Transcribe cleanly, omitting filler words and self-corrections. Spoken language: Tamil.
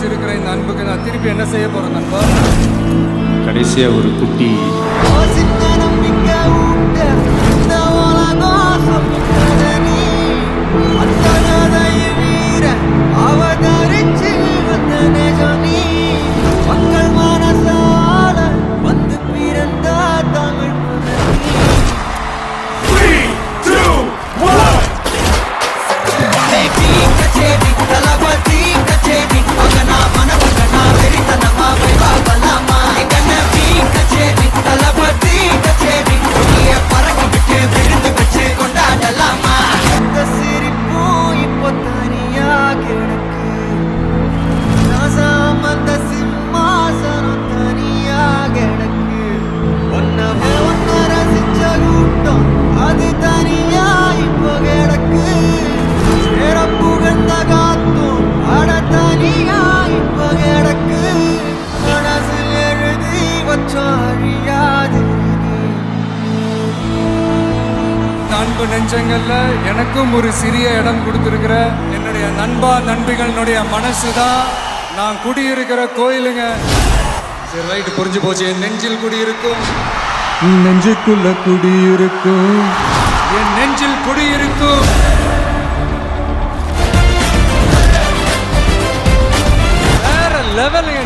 வச்சிருக்கிற இந்த அன்புக்கு நான் திருப்பி என்ன செய்ய போறேன் நண்பா? கடைசியா ஒரு குட்டி அன்பு நெஞ்சங்கள்ல எனக்கும் ஒரு சிறிய இடம் கொடுத்திருக்கிற என்னுடைய நண்பா நண்பிகளுடைய மனசுதான் நான் குடியிருக்கிற கோயிலுங்க. சரி ரைட்டு, புரிஞ்சு போச்சு. என் நெஞ்சில் குடியிருக்கும், நெஞ்சுக்குள்ள குடியிருக்கும், என் நெஞ்சில் குடியிருக்கும். வேற லெவலுங்க.